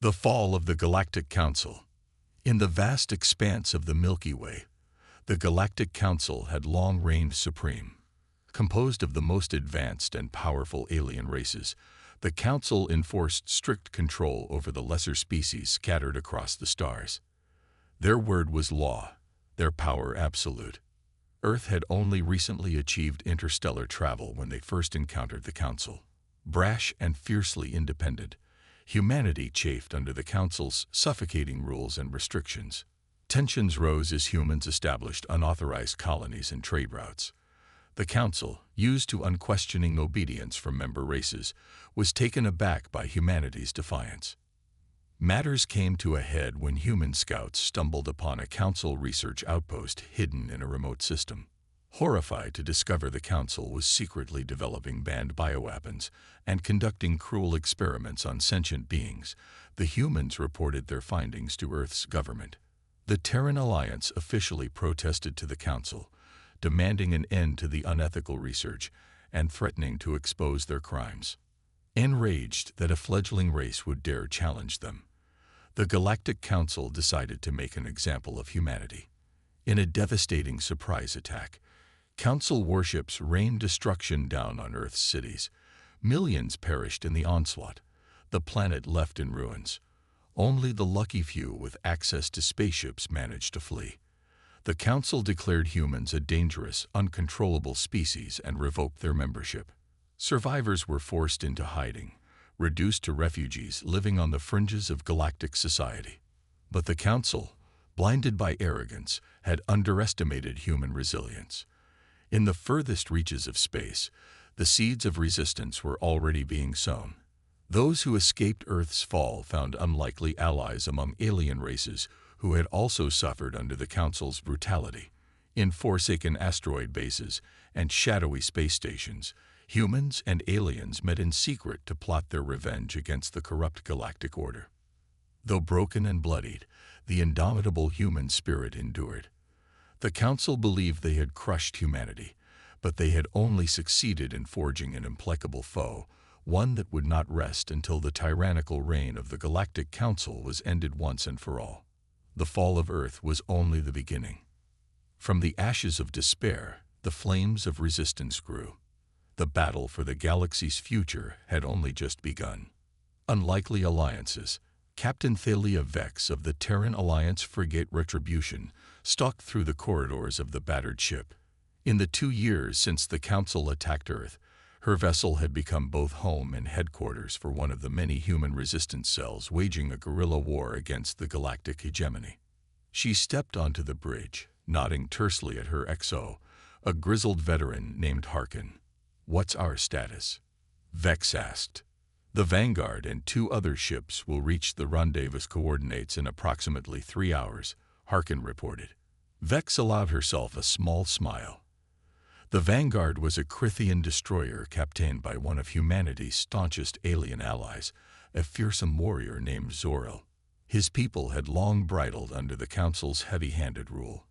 The fall of the Galactic Council. In the vast expanse of the Milky Way, the Galactic Council had long reigned supreme. Composed of the most advanced and powerful alien races, the Council enforced strict control over the lesser species scattered across the stars. Their word was law, their power absolute. Earth had only recently achieved interstellar travel when they first encountered the Council. Brash and fiercely independent, humanity chafed under the Council's suffocating rules and restrictions. Tensions rose as humans established unauthorized colonies and trade routes. The Council, used to unquestioning obedience from member races, was taken aback by humanity's defiance. Matters came to a head when human scouts stumbled upon a Council research outpost hidden in a remote system. Horrified to discover the Council was secretly developing banned bioweapons and conducting cruel experiments on sentient beings, the humans reported their findings to Earth's government. The Terran Alliance officially protested to the Council, demanding an end to the unethical research and threatening to expose their crimes. Enraged that a fledgling race would dare challenge them, the Galactic Council decided to make an example of humanity. In a devastating surprise attack, Council warships rained destruction down on Earth's cities. Millions perished in the onslaught, the planet left in ruins. Only the lucky few with access to spaceships managed to flee. The Council declared humans a dangerous, uncontrollable species and revoked their membership. Survivors were forced into hiding, reduced to refugees living on the fringes of galactic society. But the Council, blinded by arrogance, had underestimated human resilience. In the furthest reaches of space, the seeds of resistance were already being sown. Those who escaped Earth's fall found unlikely allies among alien races who had also suffered under the Council's brutality. In forsaken asteroid bases and shadowy space stations, humans and aliens met in secret to plot their revenge against the corrupt galactic order. Though broken and bloodied, the indomitable human spirit endured. The Council believed they had crushed humanity, but they had only succeeded in forging an implacable foe, one that would not rest until the tyrannical reign of the Galactic Council was ended once and for all. The fall of Earth was only the beginning. From the ashes of despair, the flames of resistance grew. The battle for the galaxy's future had only just begun. Unlikely alliances. Captain Thalia Vex of the Terran Alliance frigate Retribution stalked through the corridors of the battered ship. In the 2 years since the Council attacked Earth, her vessel had become both home and headquarters for one of the many human resistance cells waging a guerrilla war against the galactic hegemony. She stepped onto the bridge, nodding tersely at her XO, a grizzled veteran named Harkin. "What's our status?" Vex asked. "The Vanguard and 2 other ships will reach the rendezvous coordinates in approximately 3 hours, Harkin reported. Vex allowed herself a small smile. The Vanguard was a Crithian destroyer captained by one of humanity's staunchest alien allies, a fearsome warrior named Zoril. His people had long bridled under the Council's heavy-handed rule.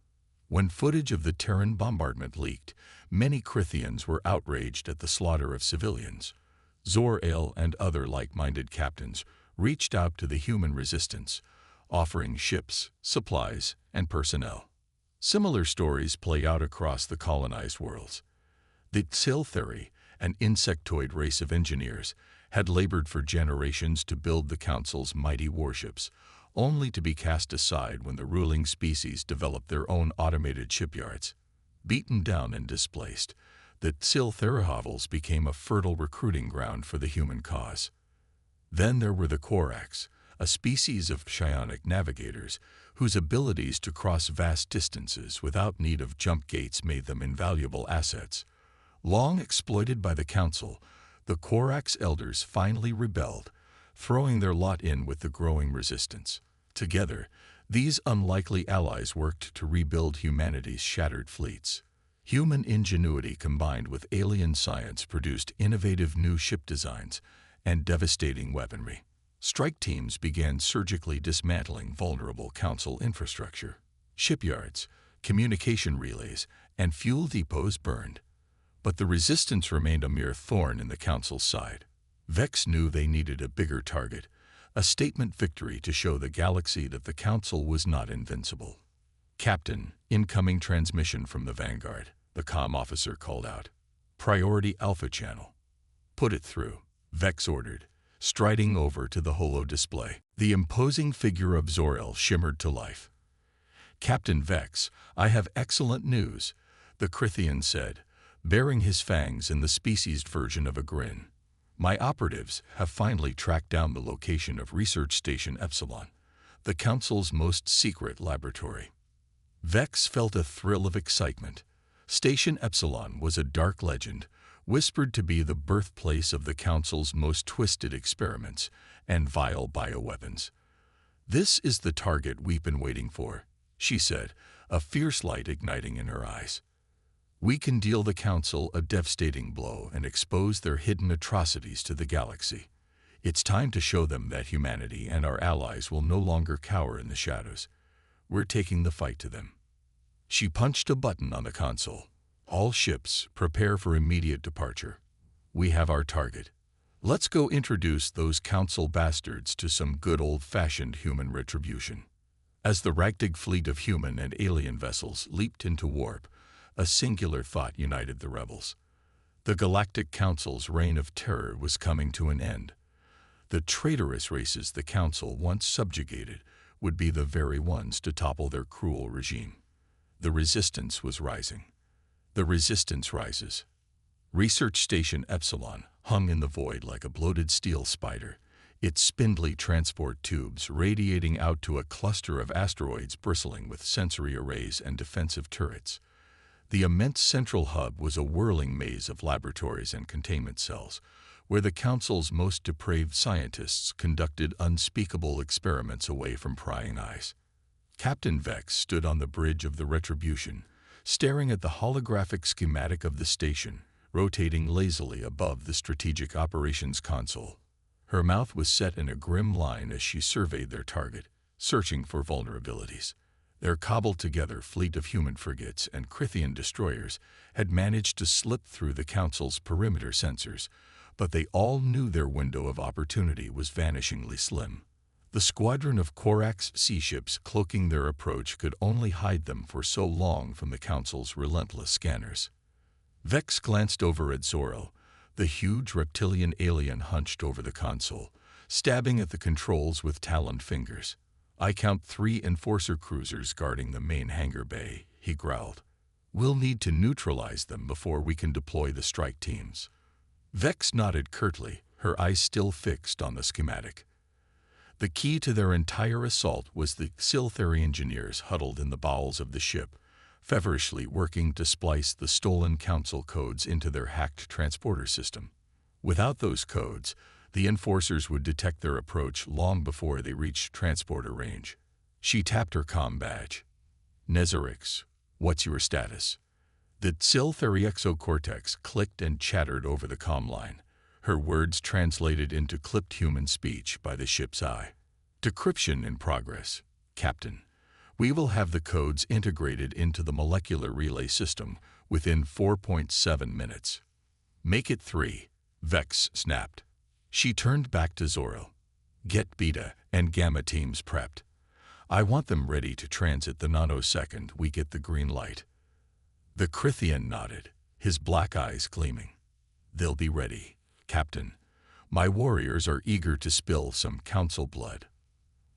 When footage of the Terran bombardment leaked, many Crithians were outraged at the slaughter of civilians. Zoril and other like-minded captains reached out to the human resistance, offering ships, supplies, and personnel. Similar stories play out across the colonized worlds. The Tsiltheri, an insectoid race of engineers, had labored for generations to build the Council's mighty warships, only to be cast aside when the ruling species developed their own automated shipyards. Beaten down and displaced, the Tsiltherihovels became a fertile recruiting ground for the human cause. Then there were the Orcs, a species of psionic navigators whose abilities to cross vast distances without need of jump gates made them invaluable assets. Long exploited by the Council, the Orcs elders finally rebelled, throwing their lot in with the growing resistance. Together, these unlikely allies worked to rebuild humanity's shattered fleets. Human ingenuity combined with alien science produced innovative new ship designs and devastating weaponry. Strike teams began surgically dismantling vulnerable Council infrastructure. Shipyards, communication relays, and fuel depots burned. But the resistance remained a mere thorn in the Council's side. Vex knew they needed a bigger target, a statement victory to show the galaxy that the Council was not invincible. "Captain, incoming transmission from the Vanguard," the comm officer called out. "Priority Alpha channel." "Put it through," Vex ordered, striding over to the holo display. The imposing figure of Zor-El shimmered to life. "Captain Vex, I have excellent news," the Crithian said, baring his fangs in the speciesed version of a grin. "My operatives have finally tracked down the location of Research Station Epsilon, the Council's most secret laboratory." Vex felt a thrill of excitement. Station Epsilon was a dark legend, whispered to be the birthplace of the Council's most twisted experiments and vile bioweapons. "This is the target we've been waiting for," she said, a fierce light igniting in her eyes. "We can deal the Council a devastating blow and expose their hidden atrocities to the galaxy. It's time to show them that humanity and our allies will no longer cower in the shadows. We're taking the fight to them." She punched a button on the console. "All ships, prepare for immediate departure. We have our target. Let's go introduce those Council bastards to some good old-fashioned human retribution." As the ragtag fleet of human and alien vessels leaped into warp, a singular thought united the rebels. The Galactic Council's reign of terror was coming to an end. The traitorous races the Council once subjugated would be the very ones to topple their cruel regime. The resistance was rising. The resistance rises. Research Station Epsilon hung in the void like a bloated steel spider, its spindly transport tubes radiating out to a cluster of asteroids bristling with sensory arrays and defensive turrets. The immense central hub was a whirling maze of laboratories and containment cells, where the Council's most depraved scientists conducted unspeakable experiments away from prying eyes. Captain Vex stood on the bridge of the Retribution, staring at the holographic schematic of the station, rotating lazily above the strategic operations console. Her mouth was set in a grim line as she surveyed their target, searching for vulnerabilities. Their cobbled-together fleet of human frigates and Crithian destroyers had managed to slip through the Council's perimeter sensors, but they all knew their window of opportunity was vanishingly slim. The squadron of Korax sea ships cloaking their approach could only hide them for so long from the Council's relentless scanners. Vex glanced over at Zor-El, the huge reptilian alien hunched over the console, stabbing at the controls with taloned fingers. "I count 3 Enforcer cruisers guarding the main hangar bay," he growled. "We'll need to neutralize them before we can deploy the strike teams." Vex nodded curtly, her eyes still fixed on the schematic. The key to their entire assault was the Siltheri engineers huddled in the bowels of the ship, feverishly working to splice the stolen Council codes into their hacked transporter system. Without those codes, the Enforcers would detect their approach long before they reached transporter range. She tapped her comm badge. "Nezarix, what's your status?" The Siltheri exocortex clicked and chattered over the comm line, her words translated into clipped human speech by the ship's eye. "Decryption in progress, Captain. We will have the codes integrated into the molecular relay system within 4.7 minutes. "Make it 3, Vex snapped. She turned back to Zor-El. "Get Beta and Gamma teams prepped. I want them ready to transit the nanosecond we get the green light." The Crithian nodded, his black eyes gleaming. "They'll be ready, Captain. My warriors are eager to spill some Council blood."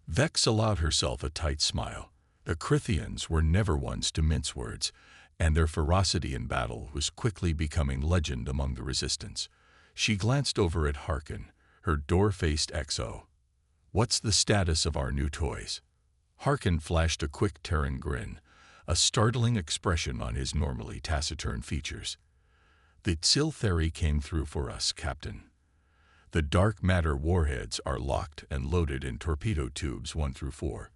Vex allowed herself a tight smile. The Crithians were never ones to mince words, and their ferocity in battle was quickly becoming legend among the resistance. She glanced over at Harkin, her door-faced XO. "What's the status of our new toys?" Harkin flashed a quick Terran grin, a startling expression on his normally taciturn features. "The Siltheri came through for us, Captain. The dark matter warheads are locked and loaded in torpedo tubes 1 through 4.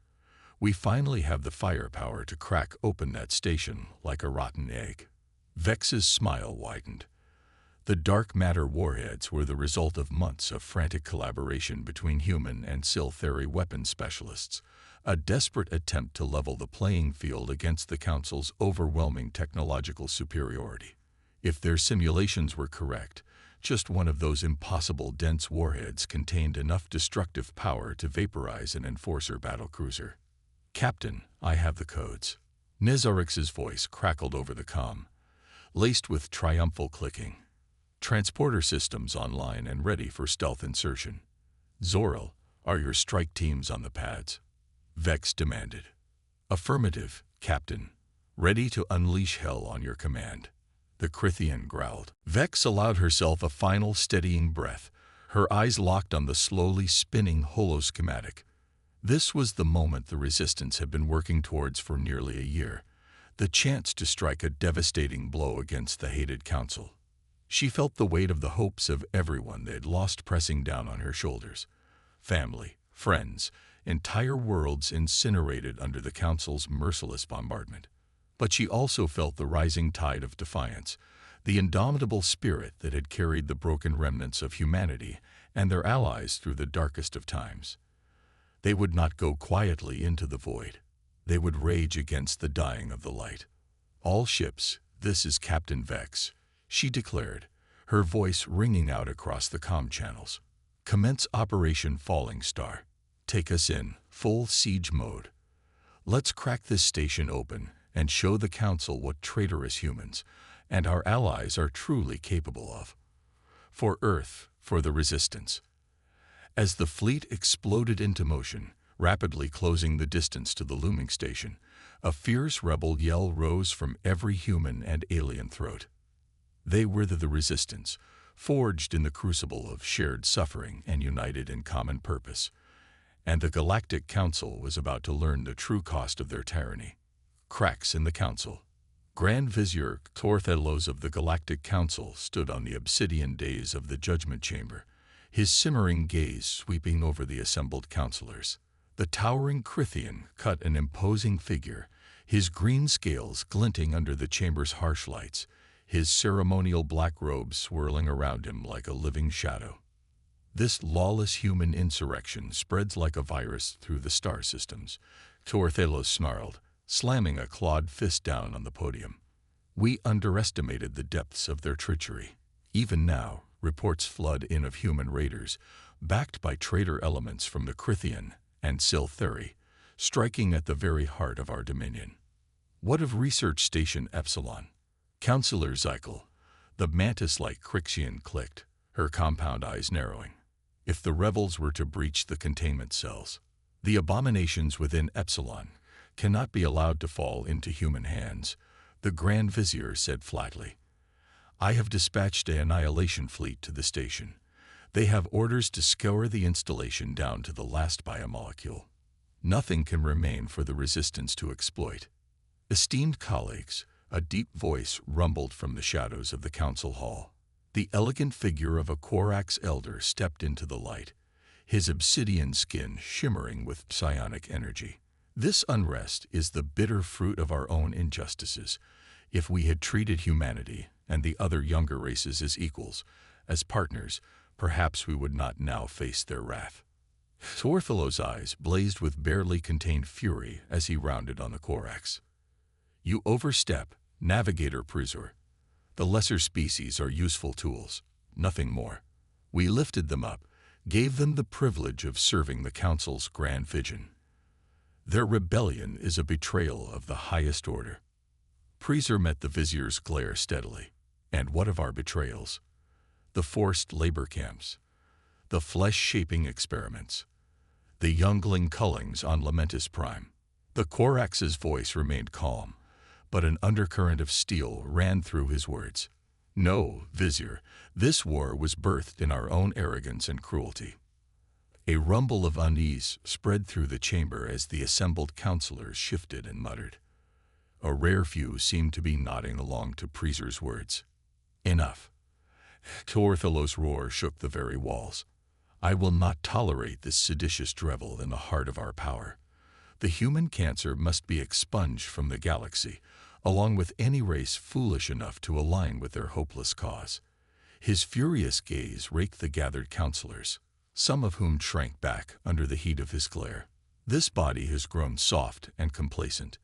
We finally have the firepower to crack open that station like a rotten egg." Vex's smile widened. The dark matter warheads were the result of months of frantic collaboration between human and Siltheri weapons specialists, a desperate attempt to level the playing field against the Council's overwhelming technological superiority. If their simulations were correct, Just one of those impossible dense warheads contained enough destructive power to vaporize an Enforcer battlecruiser. "Captain, I have the codes." Nizarix's voice crackled over the comm, laced with triumphal clicking. "Transporter systems online and ready for stealth insertion." "Zoril, are your strike teams on the pads?" Vex demanded. "Affirmative, Captain. Ready to unleash hell on your command." The Crithian growled. Vex allowed herself a final steadying breath, her eyes locked on the slowly spinning holo-schematic. This was the moment the Resistance had been working towards for nearly a year, the chance to strike a devastating blow against the hated Council. She felt the weight of the hopes of everyone they had lost pressing down on her shoulders. Family, friends, entire worlds incinerated under the Council's merciless bombardment. But she also felt the rising tide of defiance, the indomitable spirit that had carried the broken remnants of humanity and their allies through the darkest of times. They would not go quietly into the void. They would rage against the dying of the light. "All ships, this is Captain Vex," she declared, her voice ringing out across the comm channels. "Commence Operation Falling Star. Take us in, full siege mode. Let's crack this station open and show the Council what traitorous humans and our allies are truly capable of. For Earth, for the Resistance." As the fleet exploded into motion, rapidly closing the distance to the looming station, a fierce rebel yell rose from every human and alien throat. They were the Resistance, forged in the crucible of shared suffering and united in common purpose. And the Galactic Council was about to learn the true cost of their tyranny. Cracks in the Council. Grand Vizier Torthelos of the Galactic Council stood on the obsidian dais of the Judgment Chamber, his simmering gaze sweeping over the assembled councilors. The towering Crithian cut an imposing figure, his green scales glinting under the chamber's harsh lights, his ceremonial black robe swirling around him like a living shadow. "This lawless human insurrection spreads like a virus through the star systems," Torthelos snarled, slamming a clawed fist down on the podium. "We underestimated the depths of their treachery. Even now, reports flood in of human raiders, backed by traitor elements from the Crithian and Siltheri, striking at the very heart of our dominion. What of Research Station Epsilon?" Councillor Zykel, the mantis-like Crixian, clicked, her compound eyes narrowing. "If the rebels were to breach the containment cells, the abominations within Epsilon cannot be allowed to fall into human hands," the Grand Vizier said flatly. "I have dispatched an annihilation fleet to the station. They have orders to scour the installation down to the last biomolecule. Nothing can remain for the Resistance to exploit." "Esteemed colleagues," a deep voice rumbled from the shadows of the council hall. The elegant figure of a Korax elder stepped into the light, his obsidian skin shimmering with psionic energy. "This unrest is the bitter fruit of our own injustices. If we had treated humanity and the other younger races as equals, as partners, perhaps we would not now face their wrath." Torthelos' eyes blazed with barely contained fury as he rounded on the Korax. "You overstep, Navigator Prusor. The lesser species are useful tools, nothing more. We lifted them up, gave them the privilege of serving the Council's grand vision. Their rebellion is a betrayal of the highest order." Prusor met the Vizier's glare steadily. "And what of our betrayals? The forced labor camps, the flesh-shaping experiments, the youngling cullings on Lamentus Prime." The Korax's voice remained calm, but an undercurrent of steel ran through his words. "No, Vizier, this war was birthed in our own arrogance and cruelty." A rumble of unease spread through the chamber as the assembled councilors shifted and muttered. A rare few seemed to be nodding along to Prusor's words. "Enough." Torthelos' roar shook the very walls. "I will not tolerate this seditious drivel in the heart of our power. The human cancer must be expunged from the galaxy, along with any race foolish enough to align with their hopeless cause." His furious gaze raked the gathered councilors, some of whom shrank back under the heat of his glare. "This body has grown soft and complacent.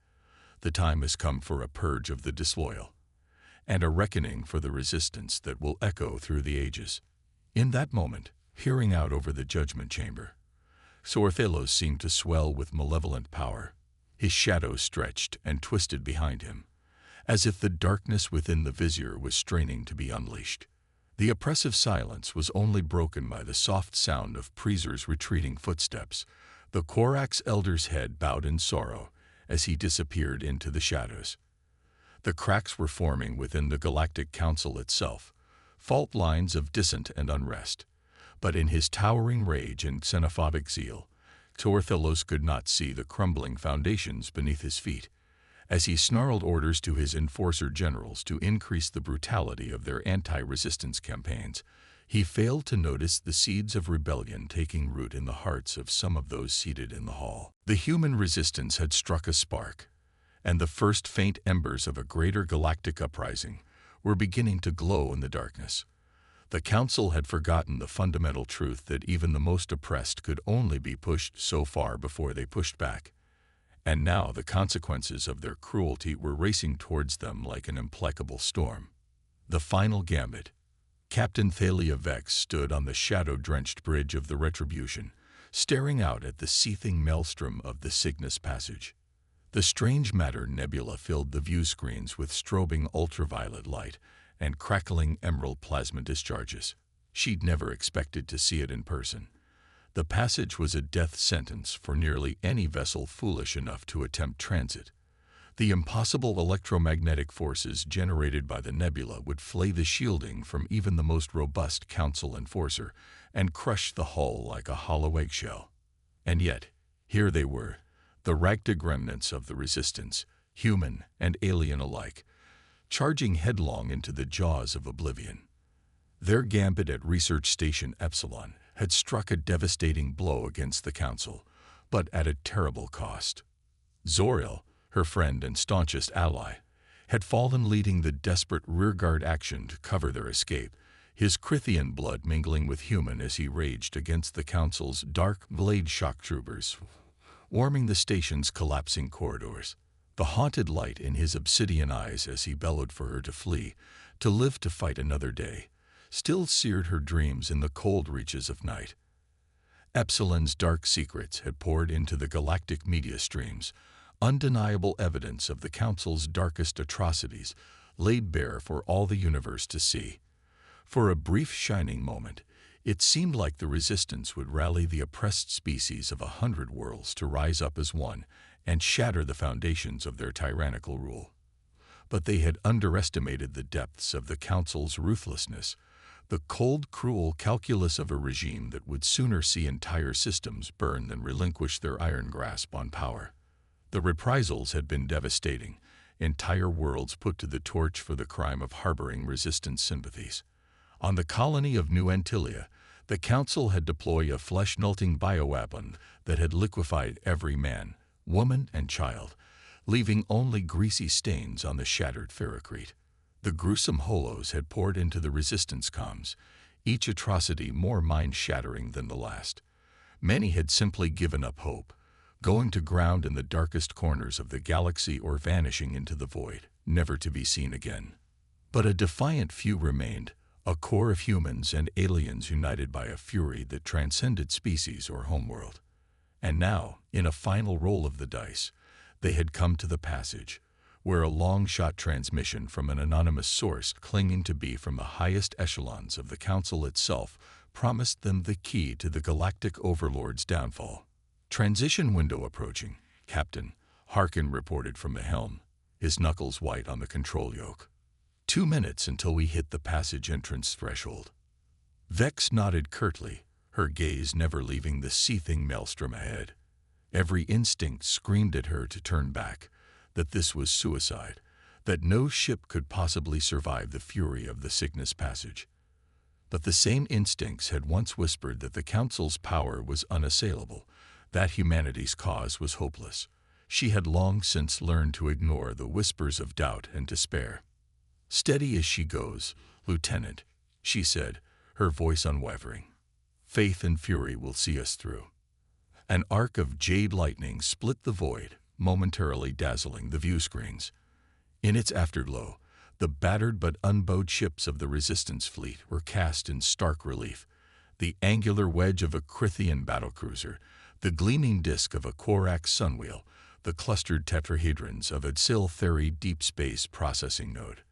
The time has come for a purge of the disloyal. and a reckoning for the resistance that will echo through the ages. In that moment, peering out over the judgment chamber, Sorthelos seemed to swell with malevolent power. His shadow stretched and twisted behind him, as if the darkness within the vizier was straining to be unleashed. The oppressive silence was only broken by the soft sound of Prezer's retreating footsteps. The Korak's elder's head bowed in sorrow as he disappeared into the shadows. The cracks were forming within the Galactic Council itself, fault lines of dissent and unrest. But in his towering rage and xenophobic zeal, Sorthelos could not see the crumbling foundations beneath his feet. As he snarled orders to his enforcer generals to increase the brutality of their anti-resistance campaigns, he failed to notice the seeds of rebellion taking root in the hearts of some of those seated in the hall. The human resistance had struck a spark, and the first faint embers of a greater galactic uprising were beginning to glow in the darkness. The Council had forgotten the fundamental truth that even the most oppressed could only be pushed so far before they pushed back. And now the consequences of their cruelty were racing towards them like an implacable storm. The final gambit. Captain Thalia Vex stood on the shadow-drenched bridge of the Retribution, staring out at the seething maelstrom of the Cygnus Passage. The strange matter nebula filled the view screens with strobing ultraviolet light and crackling emerald plasma discharges. She'd never expected to see it in person. The passage was a death sentence for nearly any vessel foolish enough to attempt transit. The impossible electromagnetic forces generated by the nebula would flay the shielding from even the most robust Council enforcer and crush the hull like a hollow eggshell. And yet, here they were, the ragtag remnants of the resistance, human and alien alike, charging headlong into the jaws of oblivion. Their gambit at Research Station Epsilon had struck a devastating blow against the Council, but at a terrible cost. Zoriel, her friend and staunchest ally, had fallen leading the desperate rearguard action to cover their escape, his Crithian blood mingling with human as he raged against the Council's dark blade shock troopers, warming the station's collapsing corridors. The haunted light in his obsidian eyes as he bellowed for her to flee, to live to fight another day, still seared her dreams in the cold reaches of night. Epsilon's dark secrets had poured into the galactic media streams, undeniable evidence of the Council's darkest atrocities, laid bare for all the universe to see. For a brief shining moment, it seemed like the resistance would rally the oppressed species of 100 worlds to rise up as one and shatter the foundations of their tyrannical rule. But they had underestimated the depths of the Council's ruthlessness, the cold, cruel calculus of a regime that would sooner see entire systems burn than relinquish their iron grasp on power. The reprisals had been devastating, entire worlds put to the torch for the crime of harboring resistance sympathies. On the colony of New Antilia, the Council had deployed a flesh-melting bioweapon that had liquefied every man, woman, and child, leaving only greasy stains on the shattered ferrocrete. The gruesome holos had poured into the resistance comms, each atrocity more mind-shattering than the last. Many had simply given up hope, going to ground in the darkest corners of the galaxy or vanishing into the void, never to be seen again. But a defiant few remained, a core of humans and aliens united by a fury that transcended species or homeworld. And now, in a final roll of the dice, they had come to the passage, where a long-shot transmission from an anonymous source claiming to be from the highest echelons of the Council itself promised them the key to the galactic overlord's downfall. "Transition window approaching, Captain," Harkin reported from the helm, his knuckles white on the control yoke. 2 minutes until we hit the passage entrance threshold. Vex nodded curtly, her gaze never leaving the seething maelstrom ahead. Every instinct screamed at her to turn back, that this was suicide, that no ship could possibly survive the fury of the Cygnus Passage. But the same instincts had once whispered that the Council's power was unassailable, that humanity's cause was hopeless. She had long since learned to ignore the whispers of doubt and despair. "Steady as she goes, Lieutenant," she said, her voice unwavering. "Faith and fury will see us through." An arc of jade lightning split the void, momentarily dazzling the view screens. In its afterglow, The battered but unbowed ships of the Resistance fleet were cast in stark relief. The angular wedge of a Crithian battlecruiser, the gleaming disk of a Korak sunwheel, the clustered tetrahedrons of a Sil-Theri deep space processing node.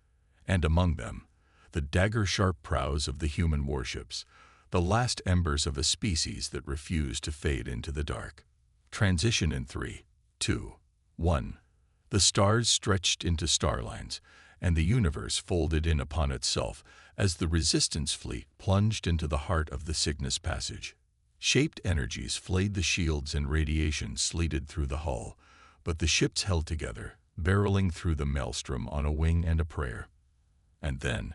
And among them, the dagger-sharp prows of the human warships, the last embers of a species that refused to fade into the dark. Transition in 3, 2, 1. The stars stretched into starlines, and the universe folded in upon itself as the Resistance fleet plunged into the heart of the Cygnus Passage. Shaped energies flayed the shields and radiation sleeted through the hull, but the ships held together, barreling through the maelstrom on a wing and a prayer. And then,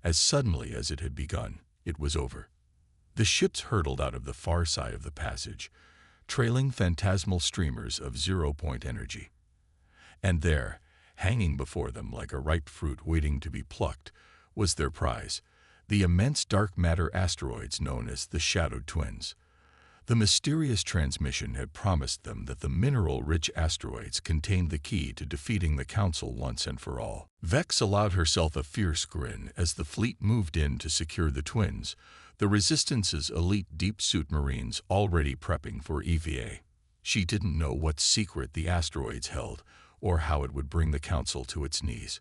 as suddenly as it had begun, it was over. The ships hurtled out of the far side of the passage, trailing phantasmal streamers of zero-point energy. And there, hanging before them like a ripe fruit waiting to be plucked, was their prize, the immense dark matter asteroids known as the Shadowed Twins. The mysterious transmission had promised them that the mineral-rich asteroids contained the key to defeating the Council once and for all. Vex allowed herself a fierce grin as the fleet moved in to secure the twins, the Resistance's elite deep-suit Marines already prepping for EVA. She didn't know what secret the asteroids held, or how it would bring the Council to its knees.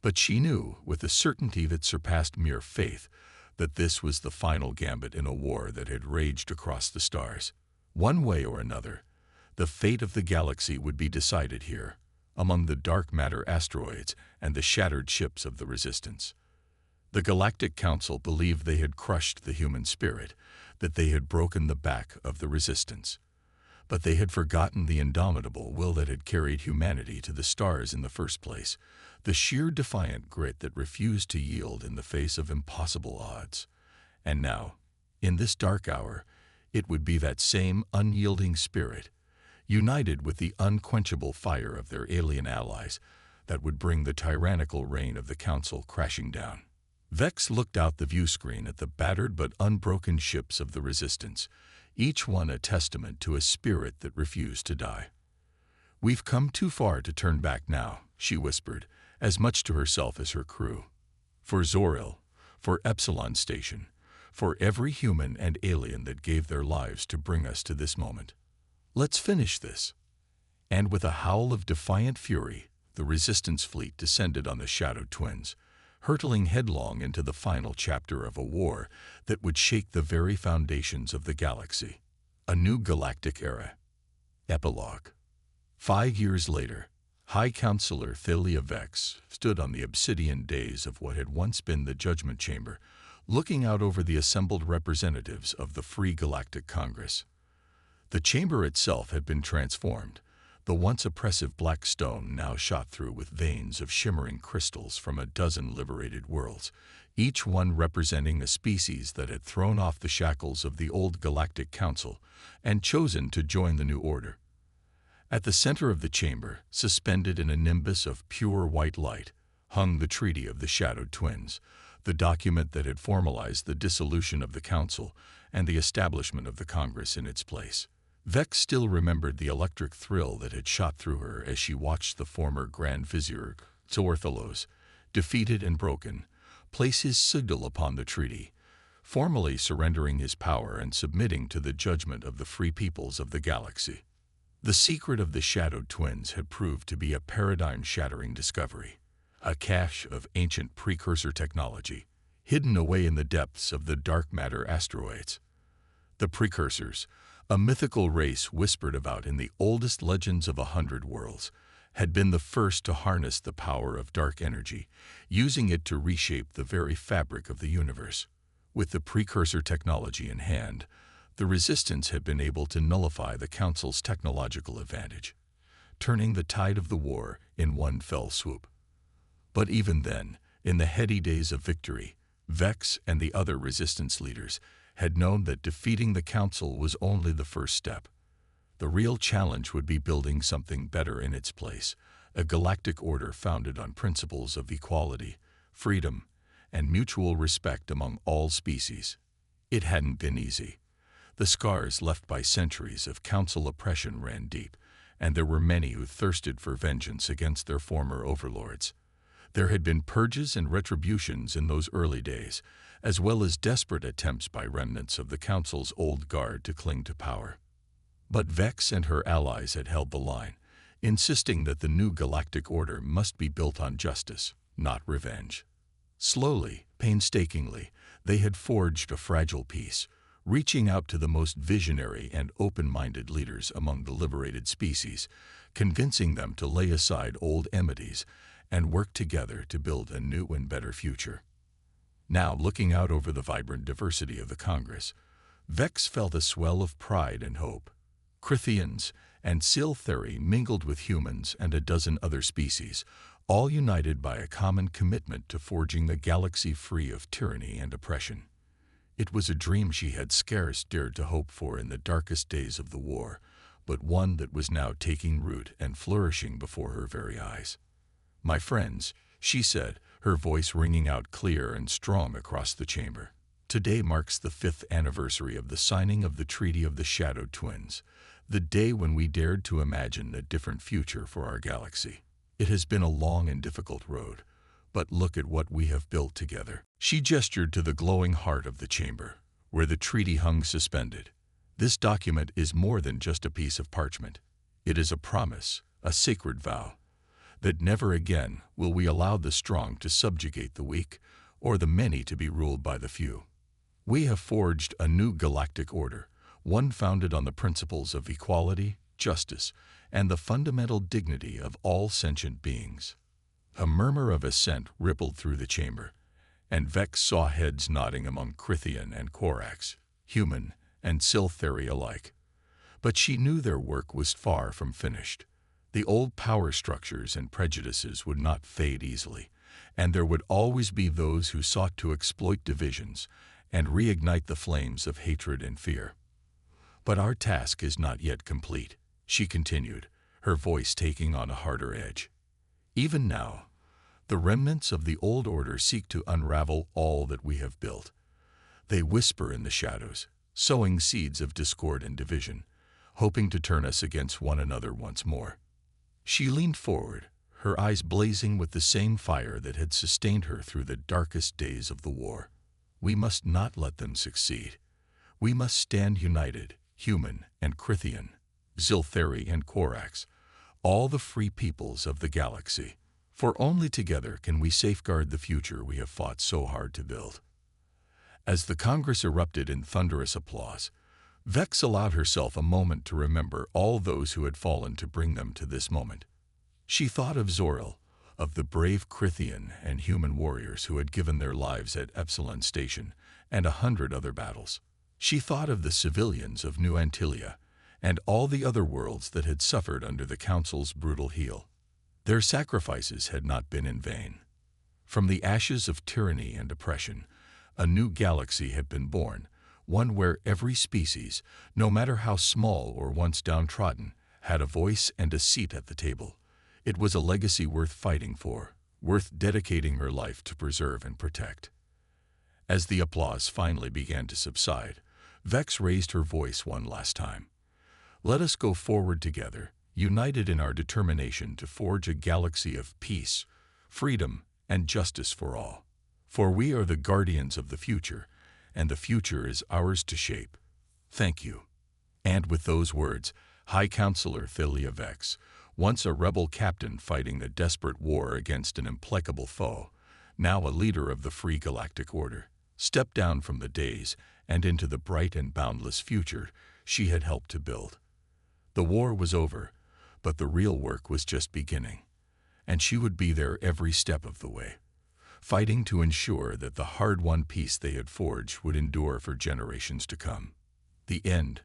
But she knew, with a certainty that surpassed mere faith, that this was the final gambit in a war that had raged across the stars. One way or another, the fate of the galaxy would be decided here, among the dark matter asteroids and the shattered ships of the Resistance. The Galactic Council believed they had crushed the human spirit, that they had broken the back of the Resistance. But they had forgotten the indomitable will that had carried humanity to the stars in the first place, the sheer defiant grit that refused to yield in the face of impossible odds. And now, in this dark hour, it would be that same unyielding spirit, united with the unquenchable fire of their alien allies, that would bring the tyrannical reign of the Council crashing down. Vex looked out the viewscreen at the battered but unbroken ships of the Resistance, each one a testament to a spirit that refused to die. "We've come too far to turn back now," she whispered, as much to herself as her crew. "For Zoril, for Epsilon Station, for every human and alien that gave their lives to bring us to this moment. Let's finish this." And with a howl of defiant fury, the Resistance fleet descended on the Shadowed Twins, hurtling headlong into the final chapter of a war that would shake the very foundations of the galaxy. A new galactic era. Epilogue. 5 years later, High Counselor Thalia Vex stood on the obsidian days of what had once been the Judgment Chamber, looking out over the assembled representatives of the Free Galactic Congress. The chamber itself had been transformed, the once oppressive black stone now shot through with veins of shimmering crystals from a dozen liberated worlds, each one representing a species that had thrown off the shackles of the old Galactic Council and chosen to join the new order. At the center of the chamber, suspended in a nimbus of pure white light, hung the Treaty of the Shadowed Twins, the document that had formalized the dissolution of the Council and the establishment of the Congress in its place. Vex still remembered the electric thrill that had shot through her as she watched the former Grand Vizier, Zorthalos, defeated and broken, place his sigil upon the treaty, formally surrendering his power and submitting to the judgment of the free peoples of the galaxy. The secret of the Shadowed Twins had proved to be a paradigm-shattering discovery, a cache of ancient precursor technology, hidden away in the depths of the dark matter asteroids. The precursors, a mythical race whispered about in the oldest legends of 100 worlds, had been the first to harness the power of dark energy, using it to reshape the very fabric of the universe. With the precursor technology in hand, the Resistance had been able to nullify the Council's technological advantage, turning the tide of the war in one fell swoop. But even then, in the heady days of victory, Vex and the other Resistance leaders had known that defeating the Council was only the first step. The real challenge would be building something better in its place, a galactic order founded on principles of equality, freedom, and mutual respect among all species. It hadn't been easy. The scars left by centuries of Council oppression ran deep, and there were many who thirsted for vengeance against their former overlords. There had been purges and retributions in those early days, as well as desperate attempts by remnants of the Council's old guard to cling to power. But Vex and her allies had held the line, insisting that the new galactic order must be built on justice, not revenge. Slowly, painstakingly, they had forged a fragile peace, reaching out to the most visionary and open-minded leaders among the liberated species, convincing them to lay aside old enmities and work together to build a new and better future. Now, looking out over the vibrant diversity of the Congress, Vex felt a swell of pride and hope. Crithians and Siltheri mingled with humans and a dozen other species, all united by a common commitment to forging the galaxy free of tyranny and oppression. It was a dream she had scarce dared to hope for in the darkest days of the war, but one that was now taking root and flourishing before her very eyes. "My friends," she said, her voice ringing out clear and strong across the chamber. "Today marks the 5th anniversary of the signing of the Treaty of the Shadow Twins, the day when we dared to imagine a different future for our galaxy. It has been a long and difficult road, but look at what we have built together." She gestured to the glowing heart of the chamber, where the treaty hung suspended. "This document is more than just a piece of parchment. It is a promise, a sacred vow, that never again will we allow the strong to subjugate the weak, or the many to be ruled by the few. We have forged a new galactic order, one founded on the principles of equality, justice, and the fundamental dignity of all sentient beings." A murmur of assent rippled through the chamber, and Vex saw heads nodding among Crithian and Corax, human and Siltheri alike. But she knew their work was far from finished. The old power structures and prejudices would not fade easily, and there would always be those who sought to exploit divisions and reignite the flames of hatred and fear. "But our task is not yet complete," she continued, her voice taking on a harder edge. "Even now, the remnants of the old order seek to unravel all that we have built. They whisper in the shadows, sowing seeds of discord and division, hoping to turn us against one another once more." She leaned forward, her eyes blazing with the same fire that had sustained her through the darkest days of the war. "We must not let them succeed. We must stand united, human and Crithian, Siltheri and Corax, all the free peoples of the galaxy, for only together can we safeguard the future we have fought so hard to build." As the Congress erupted in thunderous applause, Vex allowed herself a moment to remember all those who had fallen to bring them to this moment. She thought of Zoril, of the brave Crithian and human warriors who had given their lives at Epsilon Station and 100 other battles. She thought of the civilians of New Antilia and all the other worlds that had suffered under the Council's brutal heel. Their sacrifices had not been in vain. From the ashes of tyranny and oppression, a new galaxy had been born, one where every species, no matter how small or once downtrodden, had a voice and a seat at the table. It was a legacy worth fighting for, worth dedicating her life to preserve and protect. As the applause finally began to subside, Vex raised her voice one last time. "Let us go forward together, united in our determination to forge a galaxy of peace, freedom, and justice for all. For we are the guardians of the future, and the future is ours to shape. Thank you." And with those words, High Counselor Thalia Vex, once a rebel captain fighting a desperate war against an implacable foe, now a leader of the Free Galactic Order, stepped down from the days and into the bright and boundless future she had helped to build. The war was over, but the real work was just beginning, and she would be there every step of the way, fighting to ensure that the hard-won peace they had forged would endure for generations to come. The end.